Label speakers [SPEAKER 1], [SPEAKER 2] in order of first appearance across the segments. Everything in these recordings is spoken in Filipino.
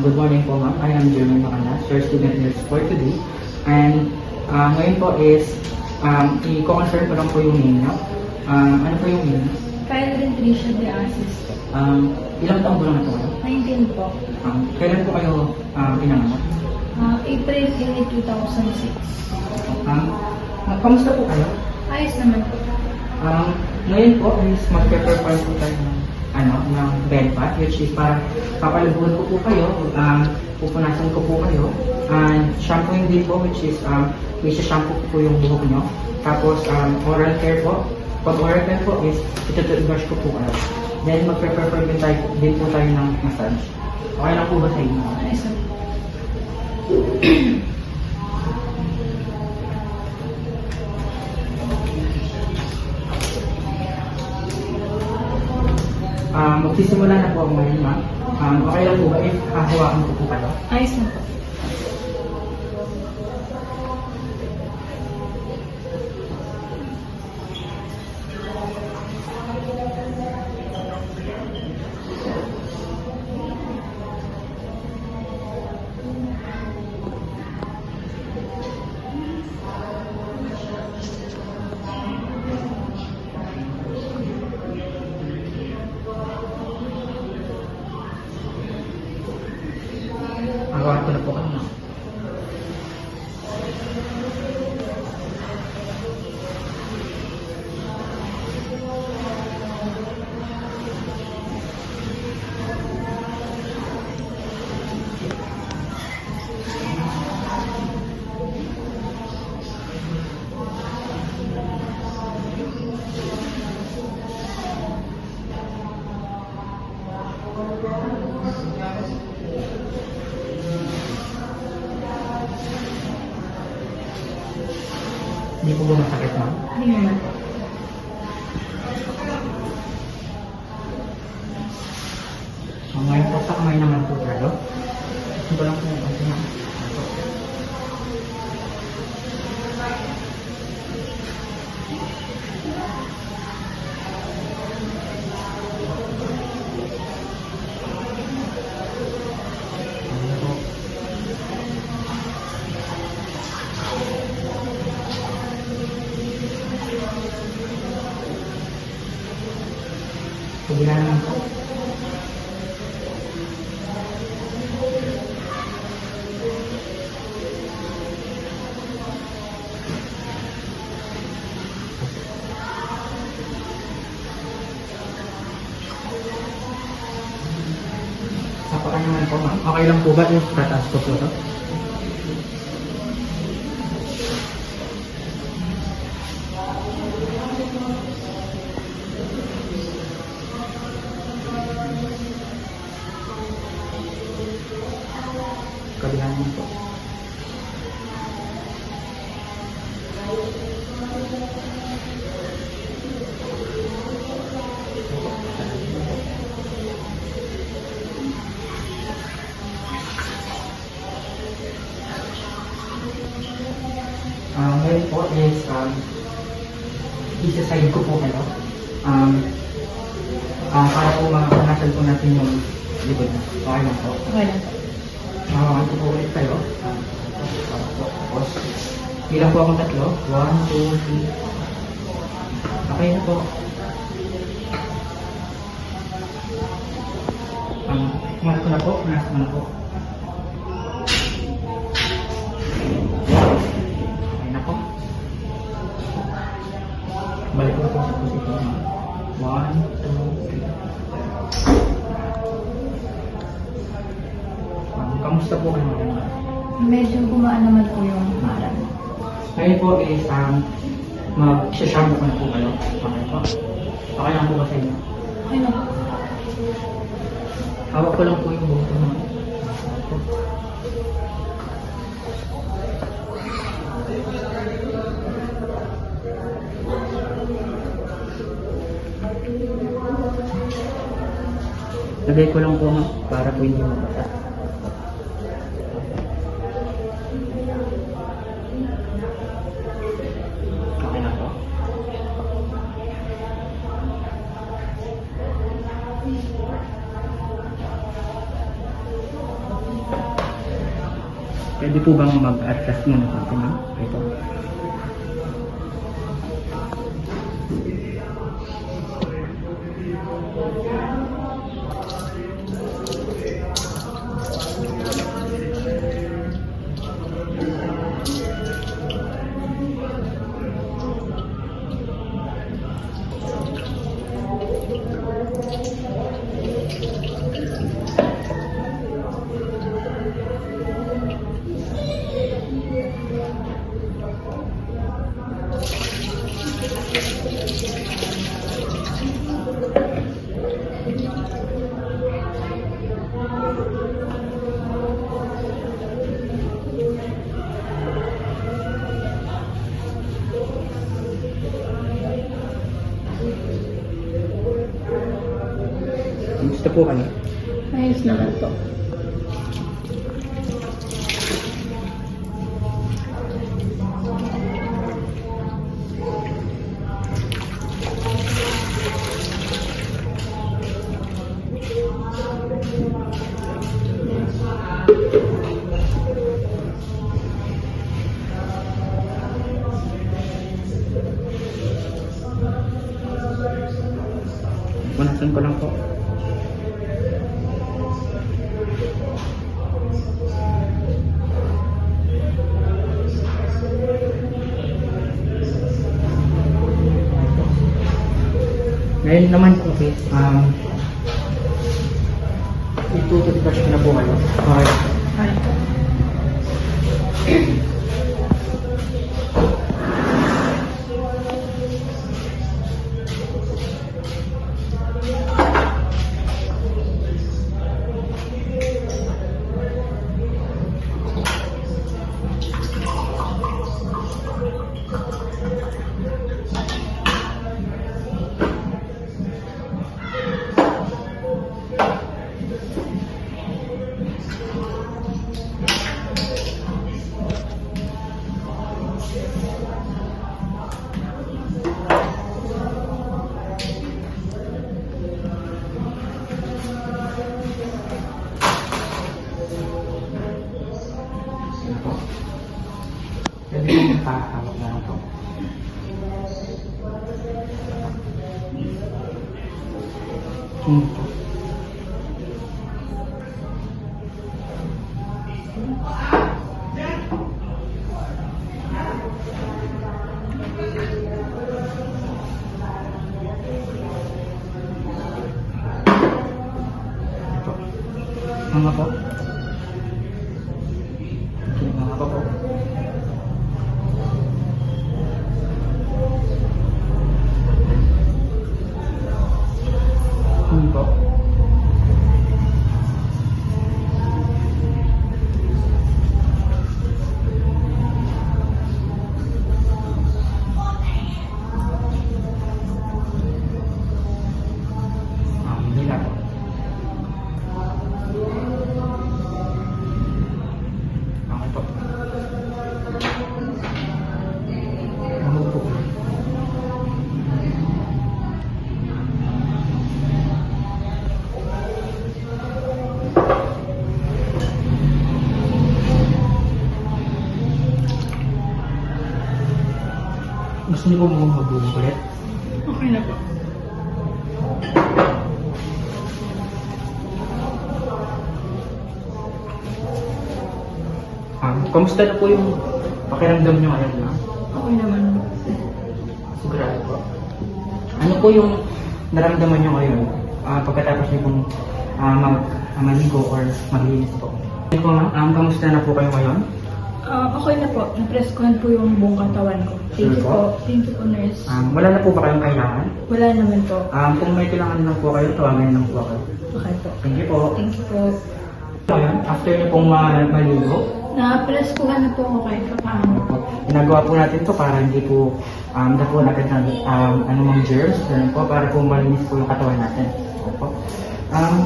[SPEAKER 1] Good morning po ma'am. I am Jeremy Macanas, your student nurse for today. And ngayon po is i-confirm ko lang po yung name niyo. Ano po yung name?
[SPEAKER 2] Kyle Tricia de Asis po.
[SPEAKER 1] Ilang taong po lang na po kayo?
[SPEAKER 2] 19 po.
[SPEAKER 1] Kailan po kayo pinanganak?
[SPEAKER 2] April 8, 2006.
[SPEAKER 1] Kamusta po kayo?
[SPEAKER 2] Ayos naman po.
[SPEAKER 1] Ngayon po is mag-prepare po tayo ng bedpat, which is para papalubuhan ko po kayo, pupunasan ko po kayo, and shampooing din po, which is shampoo ko po yung buhok nyo. Tapos oral care po. Pag oral care po is ito-brush ko po kayo. Then mag-prepare din po tayo ng massage. Okay lang po ba sa inyo?
[SPEAKER 2] Ayos naman.
[SPEAKER 1] Magsisimula na po ako ngayon, ma'am. Okay lang po ba if hahawakan ko po kayo?
[SPEAKER 2] Ayos na po.
[SPEAKER 1] Hahawakan ko na po kayo, ma'am. Hindi po ba masakit, ma'am?
[SPEAKER 2] Hindi naman po.
[SPEAKER 1] Ngayon po sa kamay naman po tayo. Ito lang po yung ano, ma'am. Ano po? Kabila naman po. Sapakan naman po, ma'am. Okay lang po ba yung tataas ko po ito? Kabila naman po. Ngayon po is isa-side ko po kayo. Para po makakanasan po natin yung likod na. Okay lang po.
[SPEAKER 2] Okay lang po.
[SPEAKER 1] Makakan po ulit tayo. Tapos, bilang po akong tatlo. 1, 2, 3. Okay na po. Pumasok ko na po. Pumasok ko na po. Okay na po. Balik ko po sa posisyon. 1, 2, 3. Kamusta po kayo ngayon?
[SPEAKER 2] Medyo gumaan naman po yung maram.
[SPEAKER 1] Ngayon po is mag-shampoo ko na po kayo. Okay po. Okay lang po ba sa inyo?
[SPEAKER 2] Okay na po.
[SPEAKER 1] Hawak ko lang po yung buhok ko. Lagay ko lang po para po hindi mabasa. Okay na po. Pwede po bang mag-adjust muna po ma'am? Ito. Gusto po kayo?
[SPEAKER 2] Ayos naman po.
[SPEAKER 1] Punasan ko lang po. Ngayon naman po, okay, itutututas ko na po kayo. Okay.
[SPEAKER 2] Ay.
[SPEAKER 1] Pwede mo magpahawak na lang po. Po. Ito. Mga po. Okay, mga po. Po. Hindi na po. Okay po. Ano po? Gusto niyo po mong mag-boom ulit?
[SPEAKER 2] Okay na po.
[SPEAKER 1] Kamusta na po yung pakiramdam niyo ngayon na?
[SPEAKER 2] Okay naman.
[SPEAKER 1] Sigurado po. Ano po yung naramdaman niyo ngayon pagkatapos niyo pong maligo or maglinis po? Ano po ma'am, kamusta na po kayo ngayon?
[SPEAKER 2] Okay na po. Napreskuhan po yung buong katawan ko. Thank you
[SPEAKER 1] Sure po.
[SPEAKER 2] po. Thank you po, nurse.
[SPEAKER 1] Wala na po ba kayong kailangan?
[SPEAKER 2] Wala naman po.
[SPEAKER 1] Kung may kailangan lang po kayo, tawagan lang po ako.
[SPEAKER 2] Okay po.
[SPEAKER 1] Thank you po.
[SPEAKER 2] Thank you po.
[SPEAKER 1] Ngayon, after niyo pong maligo,
[SPEAKER 2] Na-preskuhan na po ako kahit paano.
[SPEAKER 1] ginagawa po natin to para hindi po dapuan agad ng anumang germs, ganun po, para po malinis po yung katawan natin. Opo.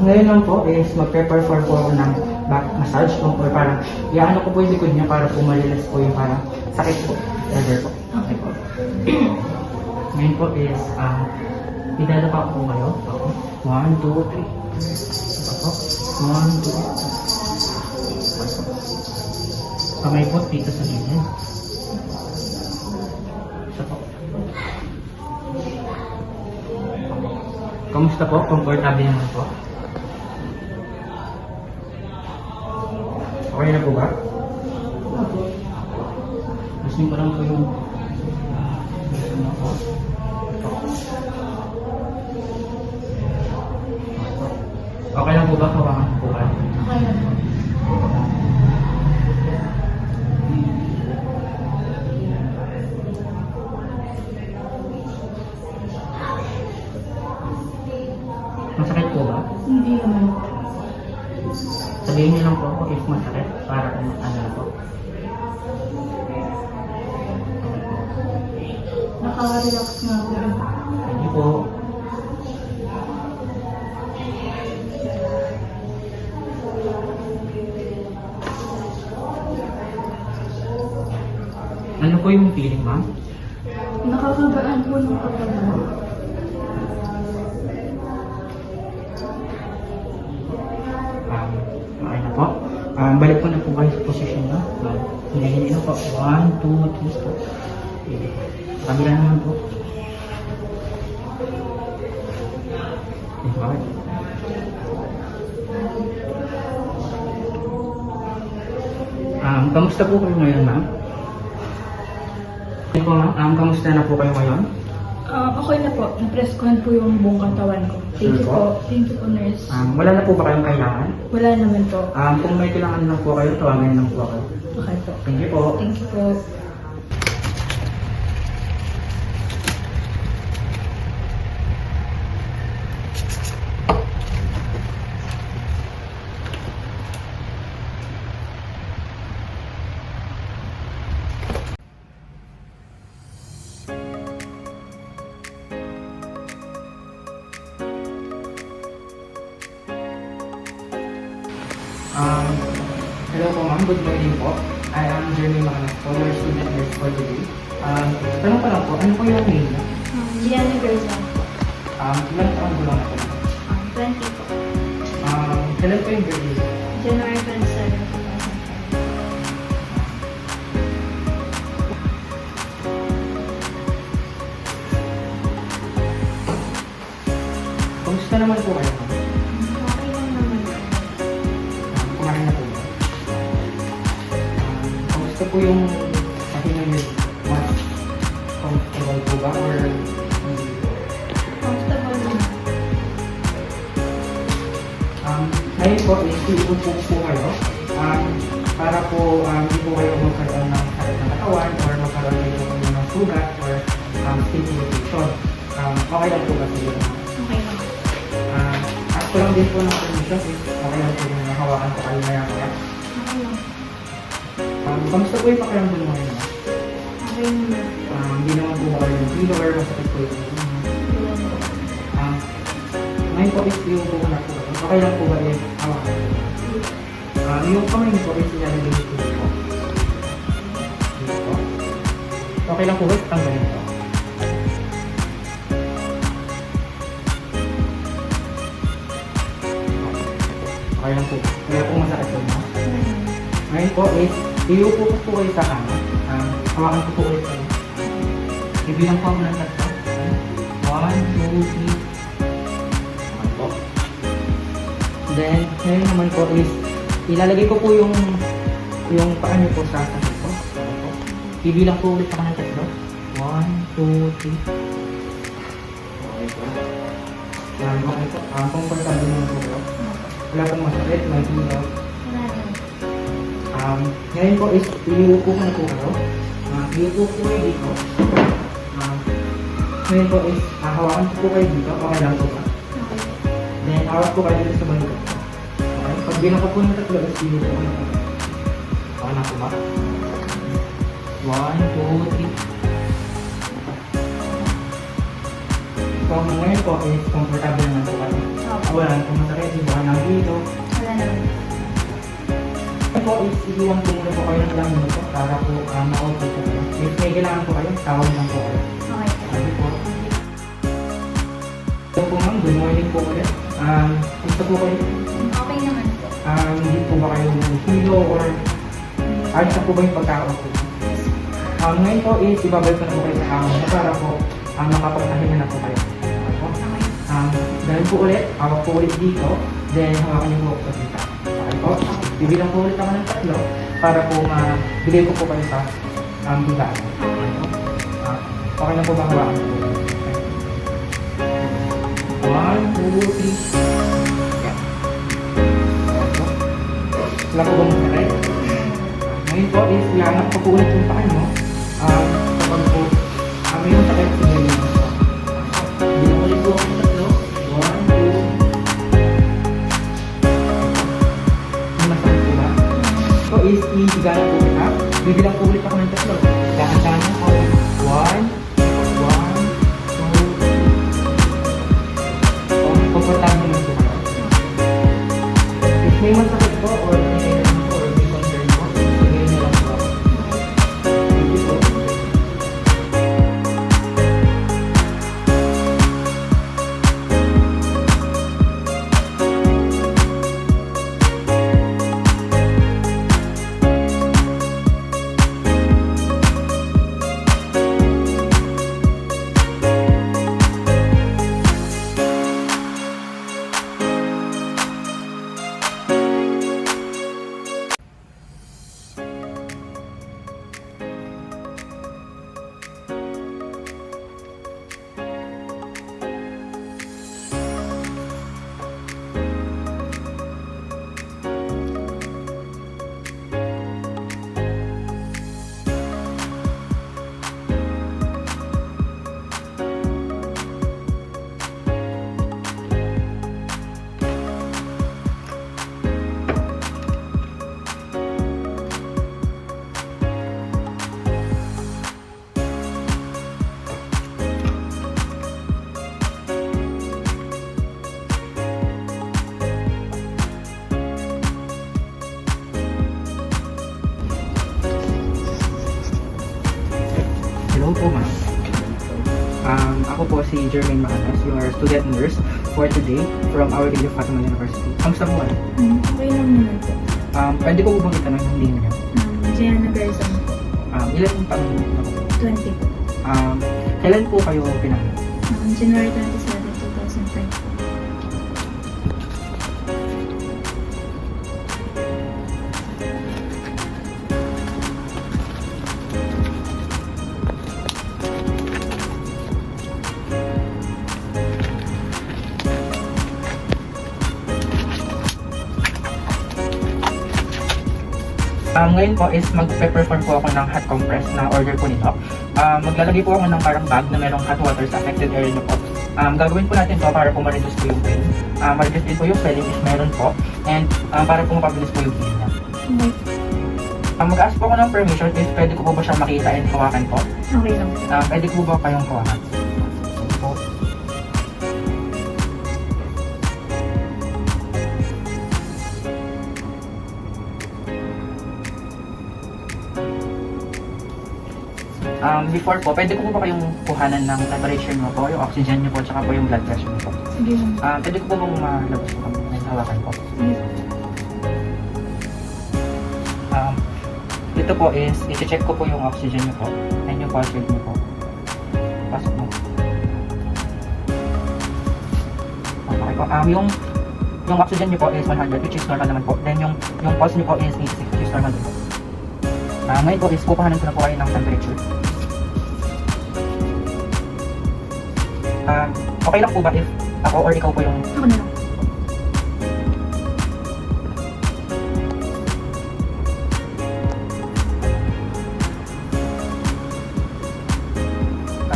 [SPEAKER 1] Ngayon lang po is magpe-perform po ako ng back massage o parang iano ko po yung likod niya para po malinis po yung parang sakit po. Rather po.
[SPEAKER 2] Okay po.
[SPEAKER 1] Ngayon po is idadapa po kayo. Opo. 1, 2, 3. Opo. 1, 2, 3. Kamay po dito sa gilid. Ito po. Kamusta po? Comfortable naman po? Okay na po ba? Gusto ko lang po yung ano po. Okay lang po ba? Hawakan po ba?
[SPEAKER 2] Okay na po.
[SPEAKER 1] Masakit po ba?
[SPEAKER 2] Hindi naman po.
[SPEAKER 1] Sabihin niyo lang po ako if masakit para kung ano na po.
[SPEAKER 2] Nakaka-relax nga po.
[SPEAKER 1] Hindi po. Ano po yung feeling, ma'am?
[SPEAKER 2] Nakakagaan po ng katawan.
[SPEAKER 1] Okay na po. Balik po na po kayo sa position na. Hinahingi na po. 1, 2, 3 po. Kabila naman po. Okay. Kamusta po kayo ngayon, ma'am? Ano po, ma'am? Kamusta na po kayo ngayon?
[SPEAKER 2] Okay na po. Na-press ko po yung buong katawan ko. Thank you po. Thank you po, nurse.
[SPEAKER 1] Wala na po ba kayong kailangan?
[SPEAKER 2] Wala naman po.
[SPEAKER 1] Kung may kailangan lang po kayo, tawagan lang po ako.
[SPEAKER 2] Okay po.
[SPEAKER 1] Thank you po.
[SPEAKER 2] Thank you po.
[SPEAKER 1] Hello po ma'am, good morning po. I am Jeremy Macanasco, your student nurse for today. Tanong ko lang po, ano po yung name niyo?
[SPEAKER 2] Diana Garza.
[SPEAKER 1] Ilang taon ko lang ako?
[SPEAKER 2] 20 po.
[SPEAKER 1] Kailan po yung birthday?
[SPEAKER 2] January 27, 2005.
[SPEAKER 1] Kamusta naman po kayo ma'am?
[SPEAKER 2] Okay lang naman po.
[SPEAKER 1] Kumain na po ba? Kamusta po yung pahinga niyo? Mas comfortable po ba or hindi?
[SPEAKER 2] Comfortable naman.
[SPEAKER 1] Ngayon po, iuupo po kayo para po hindi po kayo magkaroon ng sakit ng katawan or magkaroon kayo ng sugat or skin irritation. Okay lang po ba sa iyo?
[SPEAKER 2] Okay lang.
[SPEAKER 1] Ask ko lang din po ng permission if okay lang po yung hawakan ko kayo maya-maya.
[SPEAKER 2] Okay lang.
[SPEAKER 1] Kamusta po yung pakiramdam mo ngayon?
[SPEAKER 2] Okay naman.
[SPEAKER 1] Hindi naman po kayo yung feel or masakit po yung
[SPEAKER 2] Wala naman.
[SPEAKER 1] ngayon po is iuupo ko na po kayo. Okay lang po ba yung hawakan? Yung kamay niyo po is ilalagay niyo po dito. Dito. Okay lang po ba? Tanggalin po. Okay lang po. Kaya po masakit po mo. Ngayon po is, iupo ko po kayo sa kanan. Hawakan ko po ulit kayo. Ibilang po ako ng tatlo. 1, 2, 3. Okay po. Then, ngayon naman po is, ilalagay ko po yung paa niyo po sa tabi ko. Okay po. Ibilang po ulit ako ng tatlo. 1, 2, 3. Okay po. Okay po. Comfortable naman po po. Wala pong masakit, may ilaw.
[SPEAKER 2] Wala naman.
[SPEAKER 1] Ngayon po is, iuupo ko na po kayo. Iuupo ko kayo dito. Ngayon po is, hawakan ko po kayo dito. Okay lang po ba?
[SPEAKER 2] Okay.
[SPEAKER 1] Then, hawak po kayo dito sa balikat ko. Okay? Pag bilang ko po ng tatlo, is iuupo ko na po. Okay lang po ba? 1, 2, 3. So, ngayon po is, comfortable naman po kayo. Wala na po masakit, hindi ba nang dito.
[SPEAKER 2] Wala naman.
[SPEAKER 1] Ngayon po is, iiwan po muna po kayo ng ilang minuto para po ma-auto po kayo. If may kailangan po kayo, tawag lang po kayo.
[SPEAKER 2] Okay.
[SPEAKER 1] Sabi po. So po ma'am, good morning po ulit. Gusto po kayo,
[SPEAKER 2] Okay naman po.
[SPEAKER 1] hindi po ba kayo hilo or Ayos na po ba yung pagkakaupo? Ngayon po is ibabalik ko na po kayo sa amo na para po makapagpahinga na po kayo. Dahil po ulit, hawak po ulit dito, then hawakan niyo po sa kita. Okay po? Bibilang po ulit ako ng 3 para po mabigay ko po kayo sa bigaan. Okay po? Okay na po ba hawakan po? 1, 2, 3. Yeah. Okay po. Wala po bang masakit? Ngayon po is ilanap ko po ulit yung paa nyo. Kapag po may masakit, sige nyo po. Bilang ulit po ako 3. 1, 2. May masakit po ba? So is ihigalan po kita. Bibilang po ulit ako ng 3. Dahan-dahan po. 1, 2. Komportable naman po kayo. If may masakit po or may concern po, sige nyo lang po. Thank you po. Hello po ma'am. Ako po si Jermaine Maanas, your student nurse for today from Our Lady of Fatima University. Kamusta po ano?
[SPEAKER 2] Okay lang naman po.
[SPEAKER 1] Pwede ko po bang itanong yung name niyo?
[SPEAKER 2] Gianna Garzon.
[SPEAKER 1] Ilan pong taon niyo po?
[SPEAKER 2] 20 po.
[SPEAKER 1] Kailan po kayo pinanganak?
[SPEAKER 2] January 27, 2005 po.
[SPEAKER 1] Ngayon po is mag-perform po ako ng hot compress na order po nito. Maglalagay po ako ng parang bag na merong hot water sa affected area nyo po. Gagawin po natin to para po ma-reduce po yung pain. Ma-reduce din po yung swelling if meron po. And para po mapabilis po yung healing niya.
[SPEAKER 2] Okay.
[SPEAKER 1] Mag-ask po ako ng permission if pwede ko po ba siya makita and hawakan po.
[SPEAKER 2] Okay lang po.
[SPEAKER 1] Pwede ko ba kayong hawakan? Po. Before po, pwede ko po ba kayong kuhanan ng temperature mo po, yung oxygen nyo po, tsaka po yung blood pressure mo po.
[SPEAKER 2] Sige lang.
[SPEAKER 1] Pwede ko po bang malabas po kami ng hawakan po?
[SPEAKER 2] Sige.
[SPEAKER 1] Dito po is, i-check ko po yung oxygen nyo po, and yung pulse rate nyo po. Pasok mo. Okay po. Yung oxygen nyo po is 100, which is normal naman po. Then yung pulse nyo po is 86, which is normal din po. Ngayon po is, kukuhanan ko na po kayo ng temperature. Okay lang po ba if ako or ikaw po yung...
[SPEAKER 2] Ako na lang.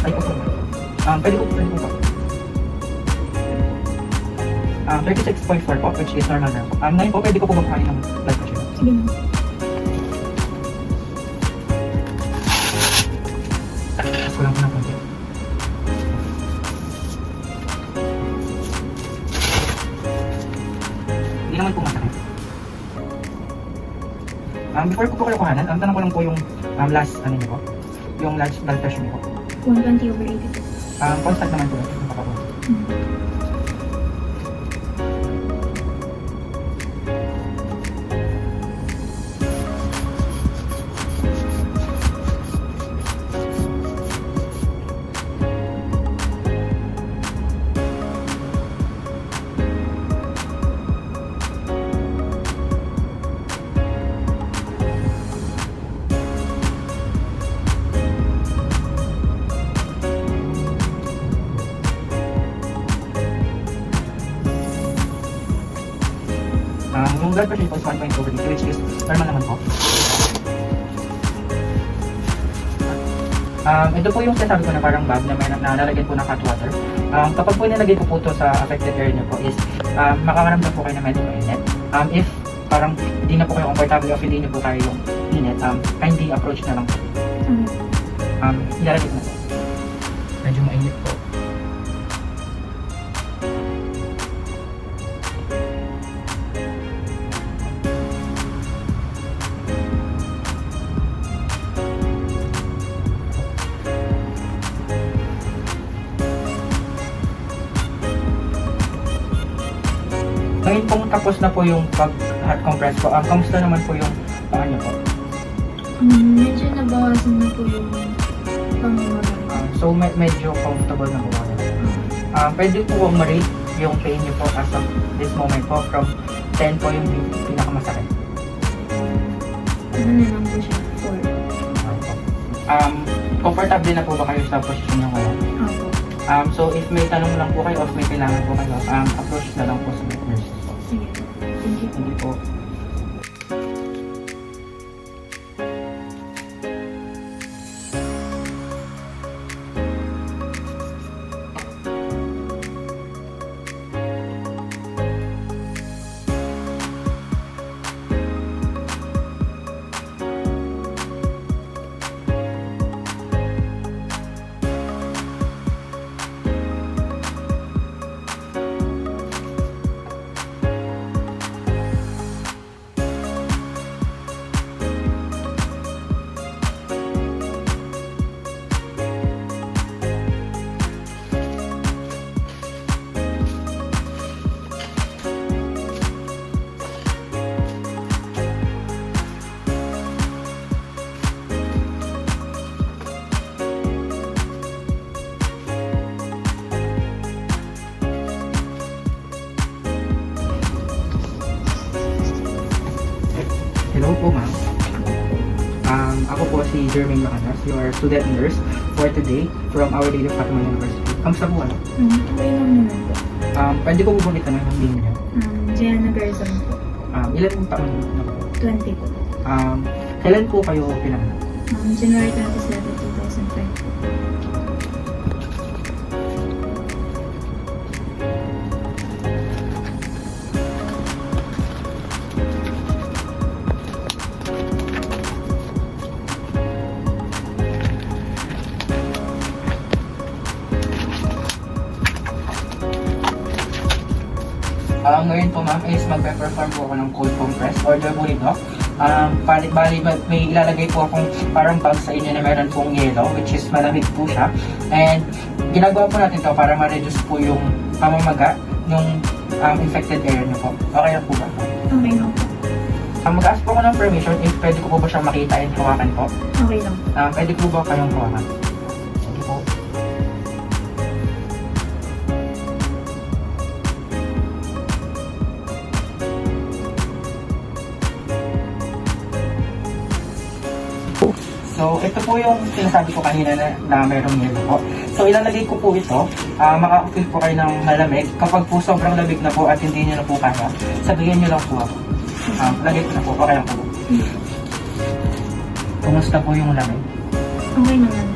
[SPEAKER 1] Ay, okay. Pwede po po. 36.4 po, which is normal na po. Ngayon po, pwede ko po magkain ng blood pressure.
[SPEAKER 2] Sige lang.
[SPEAKER 1] Tapos ko lang po ng konti. Hindi naman po masakit. Before ko po kayo kuhanan, tanong ko lang po yung last, ano niyo po? Yung last blood pressure niyo po.
[SPEAKER 2] 120/80 po.
[SPEAKER 1] Constant naman po. Nakapagod. blood pressure po is 1.2, which is normal naman po. Ito po yung sinasabi ko na parang bag na may nalalagyan po ng hot water. Kapag po nilagay po to sa affected area nyo po is makakaramdam po kayo na medyo mainit. If parang hindi na po kayo comfortable o hindi nyo po kayo yung init, kindly approach na lang po. Ilalagay na po. Medyo mainit po. Ngayon pong tapos na po yung pag-hot compress po, kamusta naman po yung paa niyo po?
[SPEAKER 2] Medyo nabawasan na po yung pamamaga.
[SPEAKER 1] So medyo comfortable na po kayo. Pwede po ma-rate yung pain niyo po as of this moment po from 10 po yung pinakamasakit.
[SPEAKER 2] Ano na lang po siya? 4.
[SPEAKER 1] Comfortable na po ba kayo sa posisyon niyo ngayon?
[SPEAKER 2] Opo.
[SPEAKER 1] So if may tanong lang po kayo o if may kailangan po kayo, approach na lang po sa nurse po.
[SPEAKER 2] Sige. Thank you.
[SPEAKER 1] Hindi po. Hello po ma'am. Ako po si Jermaine Macanas, your student nurse for today from Our Lady of Fatima University. Kamusta po ano?
[SPEAKER 2] Okay lang naman po.
[SPEAKER 1] Pwede ko po bang itanong yung name niyo?
[SPEAKER 2] Gianna Garzon po.
[SPEAKER 1] Ilan pong taon na po?
[SPEAKER 2] 20 po.
[SPEAKER 1] Kailan po kayo pinanganak?
[SPEAKER 2] January 27, 2005 po.
[SPEAKER 1] Ngayon po ma'am is magpe-perform po ako ng cold compress or the Buridok. Bali may ilalagay po akong parang bag sa inyo na meron pong yellow, which is malamig po siya. And ginagawa po natin to para ma-reduce po yung pamamaga yung infected area niyo po. Okay na po ba?
[SPEAKER 2] Okay lang po.
[SPEAKER 1] Mag-ask po ako ng permission if pwede ko po ba siyang makita and hawakan po.
[SPEAKER 2] Okay lang po.
[SPEAKER 1] Pwede po ba kayong hawakan? Sige po. So, ito po yung sinasabi ko kanina na merong yellow po. So, ilalagay ko po ito. Makaka-feel po kayo ng malamig. Kapag po sobrang lamig na po at hindi nyo na po kaya, sabihin nyo lang po ako. Lagay ko na po. Okay lang po. Kumusta po yung lamig?
[SPEAKER 2] Okay naman.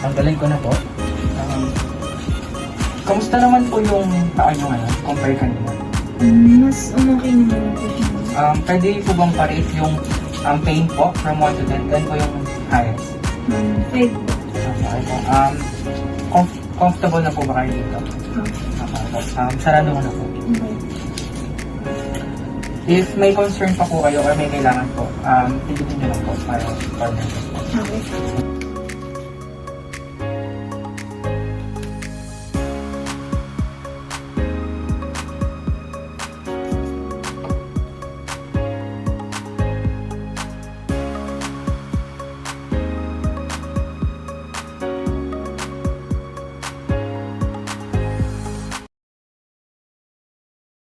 [SPEAKER 1] Tanggalin ko na po. Kamusta naman po yung paa nyo ngayon compare kanina?
[SPEAKER 2] Mas okay naman po siya.
[SPEAKER 1] Pwede po bang parate yung pain po from 1 to 10? 10 po yung highest.
[SPEAKER 2] 5 po.
[SPEAKER 1] Okay po. Comfortable na po ba kayo dito? Okay po. Sarado ko na po.
[SPEAKER 2] Okay.
[SPEAKER 1] If may concern pa po kayo or may kailangan po, tignan nyo lang po para next po.
[SPEAKER 2] Okay.